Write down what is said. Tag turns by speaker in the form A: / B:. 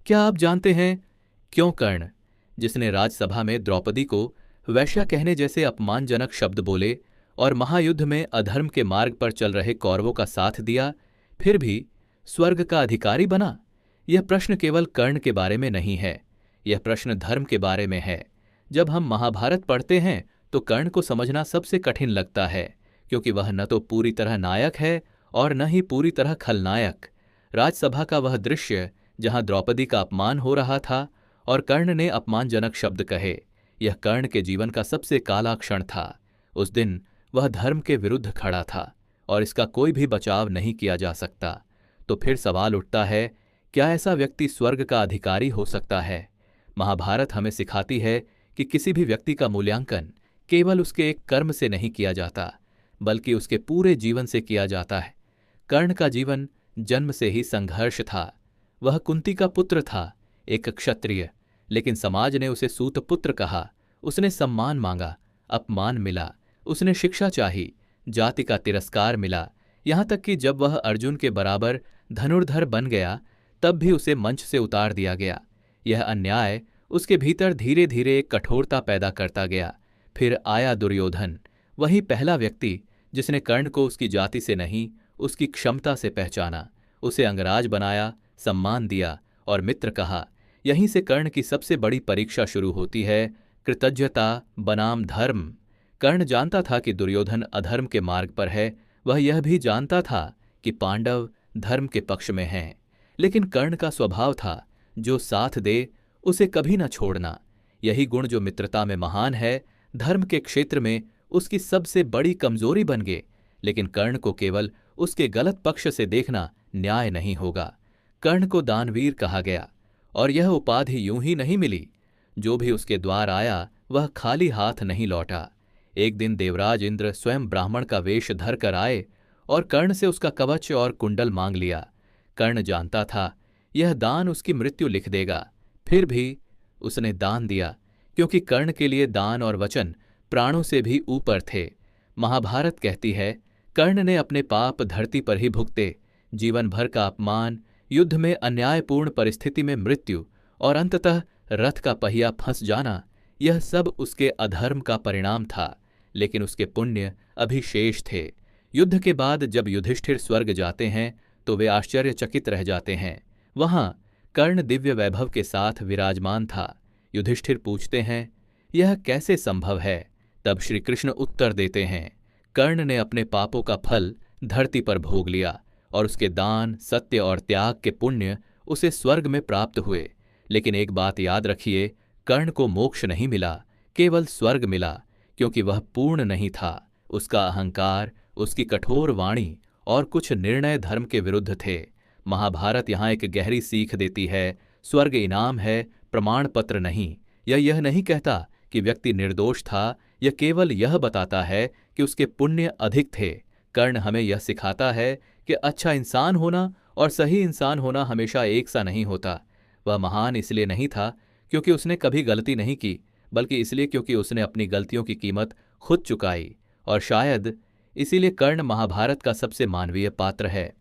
A: क्या आप जानते हैं क्यों कर्ण, जिसने राज्यसभा में द्रौपदी को वैश्या कहने जैसे अपमानजनक शब्द बोले और महायुद्ध में अधर्म के मार्ग पर चल रहे कौरवों का साथ दिया, फिर भी स्वर्ग का अधिकारी बना? यह प्रश्न केवल कर्ण के बारे में नहीं है, यह प्रश्न धर्म के बारे में है। जब हम महाभारत पढ़ते हैं तो कर्ण को समझना सबसे कठिन लगता है, क्योंकि वह न तो पूरी तरह नायक है और न ही पूरी तरह खलनायक। राज्यसभा का वह दृश्य जहां द्रौपदी का अपमान हो रहा था और कर्ण ने अपमानजनक शब्द कहे, यह कर्ण के जीवन का सबसे काला क्षण था। उस दिन वह धर्म के विरुद्ध खड़ा था और इसका कोई भी बचाव नहीं किया जा सकता। तो फिर सवाल उठता है, क्या ऐसा व्यक्ति स्वर्ग का अधिकारी हो सकता है? महाभारत हमें सिखाती है कि किसी भी व्यक्ति का मूल्यांकन केवल उसके एक कर्म से नहीं किया जाता, बल्कि उसके पूरे जीवन से किया जाता है। कर्ण का जीवन जन्म से ही संघर्ष था। वह कुंती का पुत्र था, एक क्षत्रिय, लेकिन समाज ने उसे सूतपुत्र कहा। उसने सम्मान मांगा, अपमान मिला। उसने शिक्षा चाही, जाति का तिरस्कार मिला। यहां तक कि जब वह अर्जुन के बराबर धनुर्धर बन गया, तब भी उसे मंच से उतार दिया गया। यह अन्याय उसके भीतर धीरे धीरे एक कठोरता पैदा करता गया। फिर आया दुर्योधन, वही पहला व्यक्ति जिसने कर्ण को उसकी जाति से नहीं, उसकी क्षमता से पहचाना, उसे अंगराज बनाया, सम्मान दिया और मित्र कहा। यहीं से कर्ण की सबसे बड़ी परीक्षा शुरू होती है, कृतज्ञता बनाम धर्म। कर्ण जानता था कि दुर्योधन अधर्म के मार्ग पर है, वह यह भी जानता था कि पांडव धर्म के पक्ष में हैं, लेकिन कर्ण का स्वभाव था, जो साथ दे उसे कभी न छोड़ना। यही गुण जो मित्रता में महान है, धर्म के क्षेत्र में उसकी सबसे बड़ी कमजोरी बन गए। लेकिन कर्ण को केवल उसके गलत पक्ष से देखना न्याय नहीं होगा। कर्ण को दानवीर कहा गया और यह उपाधि यूं ही नहीं मिली। जो भी उसके द्वार आया वह खाली हाथ नहीं लौटा। एक दिन देवराज इंद्र स्वयं ब्राह्मण का वेश धर कर आए और कर्ण से उसका कवच और कुंडल मांग लिया। कर्ण जानता था यह दान उसकी मृत्यु लिख देगा, फिर भी उसने दान दिया, क्योंकि कर्ण के लिए दान और वचन प्राणों से भी ऊपर थे। महाभारत कहती है, कर्ण ने अपने पाप धरती पर ही भुगते। जीवन भर का अपमान, युद्ध में अन्यायपूर्ण परिस्थिति में मृत्यु और अंततः रथ का पहिया फंस जाना, यह सब उसके अधर्म का परिणाम था। लेकिन उसके पुण्य अभी शेष थे। युद्ध के बाद जब युधिष्ठिर स्वर्ग जाते हैं तो वे आश्चर्यचकित रह जाते हैं। वहां कर्ण दिव्य वैभव के साथ विराजमान था। युधिष्ठिर पूछते हैं, यह कैसे संभव है? तब श्री कृष्ण उत्तर देते हैं, कर्ण ने अपने पापों का फल धरती पर भोग लिया और उसके दान, सत्य और त्याग के पुण्य उसे स्वर्ग में प्राप्त हुए। लेकिन एक बात याद रखिए, कर्ण को मोक्ष नहीं मिला, केवल स्वर्ग मिला, क्योंकि वह पूर्ण नहीं था। उसका अहंकार, उसकी कठोर वाणी और कुछ निर्णय धर्म के विरुद्ध थे। महाभारत यहाँ एक गहरी सीख देती है, स्वर्ग इनाम है, प्रमाण पत्र नहीं। यह नहीं कहता कि व्यक्ति निर्दोष था, यह केवल यह बताता है कि उसके पुण्य अधिक थे। कर्ण हमें यह सिखाता है कि अच्छा इंसान होना और सही इंसान होना हमेशा एक सा नहीं होता। वह महान इसलिए नहीं था क्योंकि उसने कभी गलती नहीं की, बल्कि इसलिए क्योंकि उसने अपनी गलतियों की कीमत खुद चुकाई। और शायद इसीलिए कर्ण महाभारत का सबसे मानवीय पात्र है।